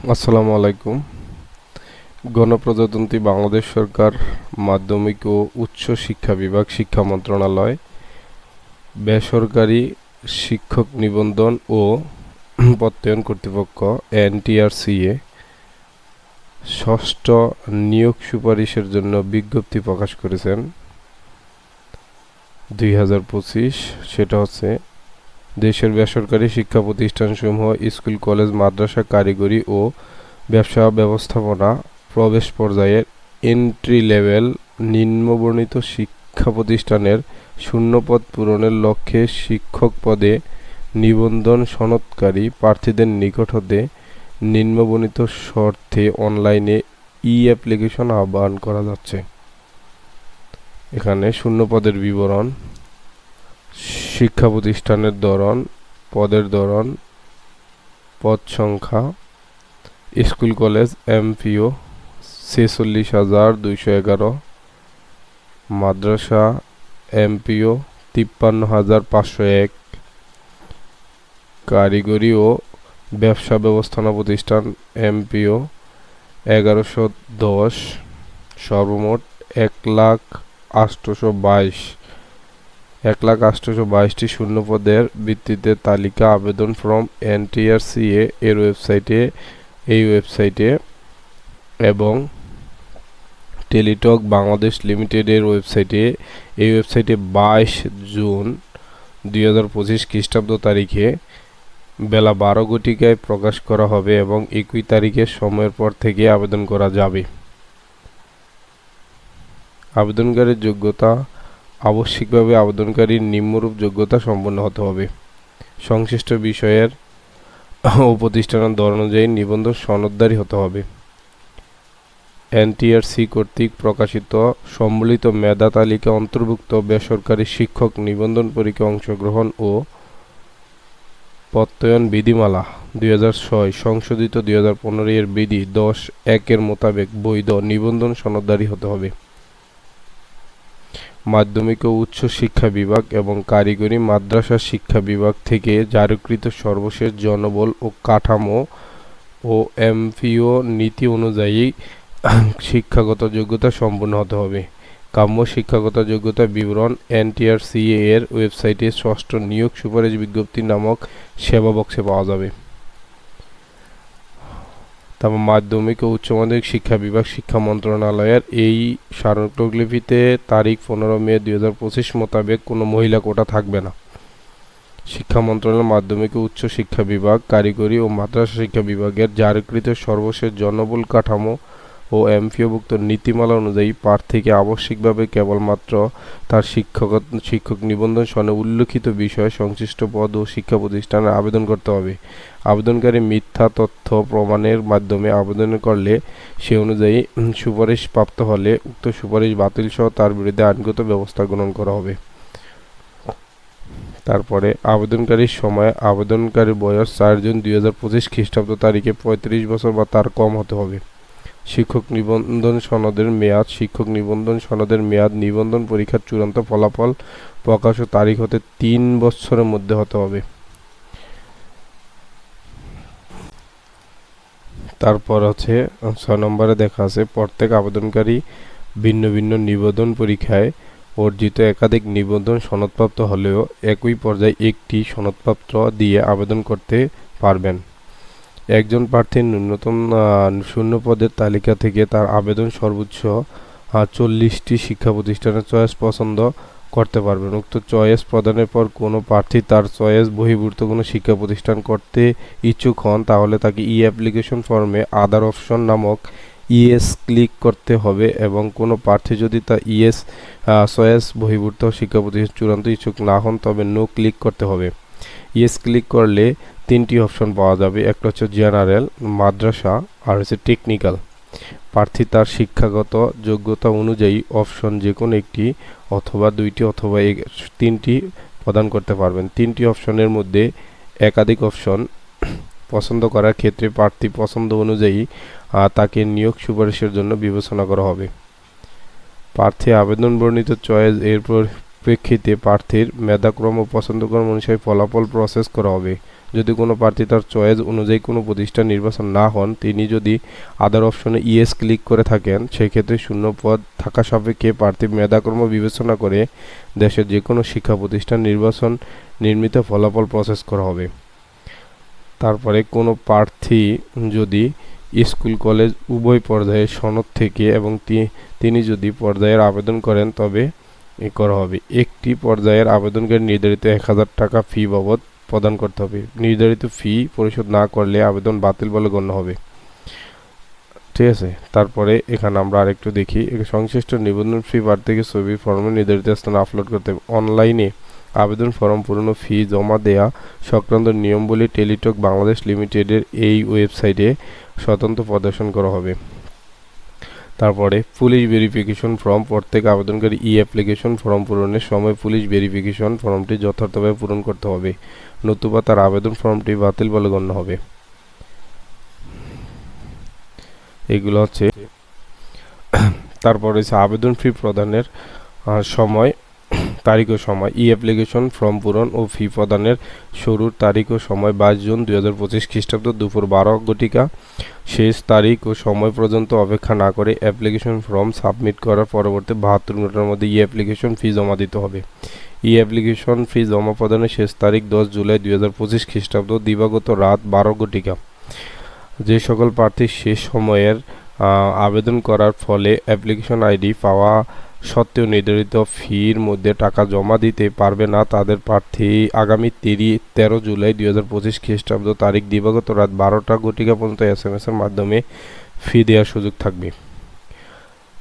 আসসালামু আলাইকুম। গণপ্রজাতন্ত্রী বাংলাদেশ সরকার মাধ্যমিক ও উচ্চ শিক্ষা বিভাগ, শিক্ষা মন্ত্রণালয়, বেসরকারি শিক্ষক নিবন্ধন ও প্রত্যয়ন কর্তৃপক্ষ NTRCA ষষ্ঠ নিয়োগ সুপারিশের জন্য বিজ্ঞপ্তি প্রকাশ করেছেন 2025। সেটা হচ্ছে দেশের বেসরকারি শিক্ষা প্রতিষ্ঠানসমূহ, স্কুল, কলেজ, মাদ্রাসা, কারিগরি ও ব্যবসা ব্যবস্থাপনা প্রবেশ পর্যায়ের এন্ট্রি লেভেল নিম্নবর্ণিত শিক্ষা প্রতিষ্ঠানের শূন্যপদ পূরণের লক্ষ্যে শিক্ষক পদে নিবন্ধন সনদকারী প্রার্থীদের নিকট হতে নিম্নবর্ণিত শর্তে অনলাইনে অ্যাপ্লিকেশন আহ্বান করা যাচ্ছে। এখানে শূন্যপদের বিবরণ, শিক্ষা প্রতিষ্ঠানের ধরন, পদের ধরন, পদ সংখ্যা, স্কুল কলেজ MPO 46,211, মাদ্রাসা MPO 53,501, কারিগরি ও ব্যবসা ব্যবস্থাপনা প্রতিষ্ঠান MPO 1110, সর্বমোট 1,822,টি শূন্যপদের ভিত্তিতে তালিকা আবেদন ফর্ম NTRCA এর ওয়েবসাইটে এবং টেলিটক বাংলাদেশ লিমিটেড এর ওয়েবসাইটে 22 জুন 2025 খ্রিস্টাব্দ তারিখে বেলা 12 ঘটিকায় প্রকাশ করা হবে এবং একই তারিখের সময়ের পর থেকে আবেদন করা যাবে। আবেদনকারীর যোগ্যতা: আবশ্যিকভাবে আবেদনকারীর নিম্নরূপ যোগ্যতা সম্পন্ন হতে হবে। সংশ্লিষ্ট বিষয়ের ও প্রতিষ্ঠানের ধরন অনুযায়ী নিবন্ধন সনদধারী হতে হবে। NTRC কর্তৃক প্রকাশিত সম্বলিত মেধা তালিকা অন্তর্ভুক্ত বেসরকারি শিক্ষক নিবন্ধন পরীক্ষায় অংশগ্রহণ ও প্রত্যয়ন বিধিমালা 2006 সংশোধিত 2015 এর বিধি 10(1) এর মোতাবেক বৈধ নিবন্ধন সনদধারী হতে হবে। মাধ্যমিক ও উচ্চ শিক্ষা বিভাগ এবং কারিগরি মাদ্রাসা শিক্ষা বিভাগ থেকে জারিকৃত সর্বশেষ জনবল ও কাঠামো ও MPO নীতি অনুযায়ী শিক্ষাগত যোগ্যতা সম্পন্ন হতে হবে। কাম্য শিক্ষাগত যোগ্যতা বিবরণ NTRCA এর ওয়েবসাইটে ষষ্ঠ নিয়োগ সুপারিশ বিজ্ঞপ্তি নামক সেবা বক্সে পাওয়া যাবে। তারপর মাধ্যমিক ও উচ্চ মাধ্যমিক শিক্ষা বিভাগ, শিক্ষা মন্ত্রণালয়ের এই স্মারকলিপিতে তারিখ 15 মে 2025 মোতাবেক কোনো মহিলা কোটা থাকবে না। শিক্ষা মন্ত্রণালয় মাধ্যমিক ও উচ্চ শিক্ষা বিভাগ, কারিগরি ও মাদ্রাসা শিক্ষা বিভাগের জারিকৃত সর্বশেষ জনবল কাঠামো ও MPOভুক্ত নীতিমালা অনুযায়ী প্রার্থীকে আবশ্যিকভাবে কেবলমাত্র তার শিক্ষক নিবন্ধন সনদে উল্লিখিত বিষয়ে সংশ্লিষ্ট পদ ও শিক্ষা প্রতিষ্ঠানে আবেদন করতে হবে। আবেদনকারী মিথ্যা তথ্য প্রমাণের মাধ্যমে আবেদন করলে সে অনুযায়ী সুপারিশ প্রাপ্ত হলে উক্ত সুপারিশ বাতিল সহ তার বিরুদ্ধে আইনগত ব্যবস্থা গ্রহণ করা হবে। তারপরে আবেদনকারীর সময়: আবেদনকারীর বয়স 4 জুন 2025 খ্রিস্টাব্দ তারিখে 35 বছর বা তার কম হতে হবে। শিক্ষক নিবন্ধন সনদের মেয়াদ: শিক্ষক নিবন্ধন সনদের মেয়াদ নিবন্ধন পরীক্ষার চূড়ান্ত ফলাফল প্রকাশ ও তারিখ হতে 3 বছরের মধ্যে হতে হবে। তারপর হচ্ছে 6 নম্বরে দেখা আছে প্রত্যেক আবেদনকারী ভিন্ন ভিন্ন নিবন্ধন পরীক্ষায় অর্জিত একাধিক নিবন্ধন সনদপ্রাপ্ত হলেও একই পর্যায়ে একটি সনদপত্র দিয়ে আবেদন করতে পারবেন। একজন প্রার্থীর ন্যূনতম শূন্যপদের তালিকা থেকে তার আবেদন সর্বোচ্চ 40টি শিক্ষা প্রতিষ্ঠানের চয়েস পছন্দ করতে পারবেন। উক্ত চয়েস প্রদানের পর কোনো প্রার্থী তার চয়েস বহির্ভূত কোনো শিক্ষা প্রতিষ্ঠান করতে ইচ্ছুক হন তাহলে তাকে অ্যাপ্লিকেশন ফর্মে আদার অপশন নামক ইয়েস ক্লিক করতে হবে এবং কোনো প্রার্থী যদি তার চয়েস বহির্ভূত শিক্ষা প্রতিষ্ঠান চূড়ান্ত ইচ্ছুক না হন তবে নো ক্লিক করতে হবে। ইয়েস ক্লিক করলে 3টি অপশন পাওয়া যাবে, একটা হচ্ছে জেনারেল, মাদ্রাসা আর হচ্ছে টেকনিক্যাল। প্রার্থী তার শিক্ষাগত যোগ্যতা অনুযায়ী অপশন যে কোনো একটি অথবা 2টি অথবা 3টি প্রদান করতে পারবেন। 3টি অপশনের মধ্যে একাধিক অপশন পছন্দ করার ক্ষেত্রে প্রার্থী পছন্দ অনুযায়ী তাকে নিয়োগ সুপারিশের জন্য বিবেচনা করা হবে। প্রার্থী আবেদন বর্ণিত চয়েস এর প্রেক্ষিতে প্রার্থীর মেধাক্রম ও পছন্দক্রম অনুসারে ফলাফল প্রসেস করা হবে। যদি কোনো প্রার্থী তার চয়েস অনুযায়ী কোনো প্রতিষ্ঠান নির্বাচন না হন, তিনি যদি আদার অপশনে ইয়েস ক্লিক করে থাকেন, সেক্ষেত্রে শূন্য পদ থাকা সাপেক্ষে প্রার্থী মেধাক্রম বিবেচনা করে দেশের যে কোনো শিক্ষা প্রতিষ্ঠান নির্বাচন নির্মিত ফলাফল প্রসেস করা হবে। তারপরে কোনো প্রার্থী যদি স্কুল কলেজ উভয় পর্যায়ে সনদ থেকে এবং তিনি যদি পর্যায়ের আবেদন করেন তবে করা হবে। একটি পর্যায়ের আবেদনকারী নির্ধারিত 1000 টাকা ফি বাবদ প্রদান করতে হবে। নির্ধারিত ফি পরিশোধ না করলে আবেদন বাতিল বলে গণ্য হবে। ঠিক আছে, তারপরে এখানে আমরা আরেকটু দেখি। সংশ্লিষ্ট নিবন্ধন ফি প্রার্থীকে ছবি ফর্মে নির্ধারিত স্থানে আপলোড করতে হবে। অনলাইনে আবেদন ফর্ম পূরণ ও ফি জমা দেয়া সংক্রান্ত নিয়মগুলি টেলিটক বাংলাদেশ লিমিটেডের এই ওয়েবসাইটে স্বতন্ত্র প্রদর্শন করা হবে। তারপরে পুলিশ ভেরিফিকেশন ফর্ম প্রত্যেক আবেদনকারী অ্যাপ্লিকেশন ফর্ম পূরণের সময় পুলিশ ভেরিফিকেশন ফর্মটি যথার্থভাবে পূরণ করতে হবে, নতুবা তার আবেদন ফর্মটি বাতিল বলে গণ্য হবে। এগুলো হচ্ছে। তারপরে আবেদন ফি প্রদানের সময়, তারিখ ও সময়। অ্যাপ্লিকেশন ফর্ম পূরণ ও ফি প্রদানের শুরুর তারিখ ও সময় 22 জুন 2025 খ্রিস্টাব্দ দুপুর 12 ঘটিকা। শেষ তারিখ ও সময় পর্যন্ত অপেক্ষা না করে অ্যাপ্লিকেশন ফর্ম সাবমিট করার পরবর্তী 72 ঘন্টার মধ্যে অ্যাপ্লিকেশন ফি জমা দিতে হবে। অ্যাপ্লিকেশন ফি জমা প্রদানের শেষ তারিখ 10 জুলাই 2025 খ্রিস্টাব্দ দিবাগত রাত 12 ঘটিকা। যে সকল প্রার্থী শেষ সময়ের আবেদন করার ফলে অ্যাপ্লিকেশন আইডি পাওয়া সত্ত্বেও নির্ধারিত ফির মধ্যে টাকা জমা দিতে পারবে না, তাদের প্রার্থী আগামী 13 জুলাই 2025 খ্রিস্টাব্দ তারিখ দিবাগত রাত 12টা ঘটিকা পর্যন্ত SMS এর মাধ্যমে ফি দেওয়ার সুযোগ থাকবে।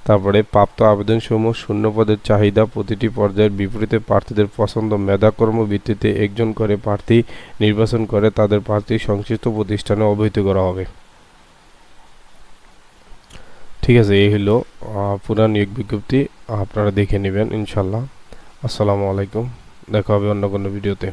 তারপরে প্রাপ্ত আবেদনসমূহ শূন্য পদের চাহিদা প্রতিটি পর্যায়ের বিপরীতে প্রার্থীদের পছন্দ মেধাকর্ম ভিত্তিতে একজন করে প্রার্থী নির্বাচন করে তাদের প্রার্থী সংশ্লিষ্ট প্রতিষ্ঠানে অবহিত করা হবে। ঠিক আছে, এই হলো পুরা নিয়োগ বিজ্ঞপ্তি, আপনারা দেখে নেবেন ইনশাল্লাহ। আসসালামু আলাইকুম, দেখা হবে অন্য কোনো ভিডিওতে।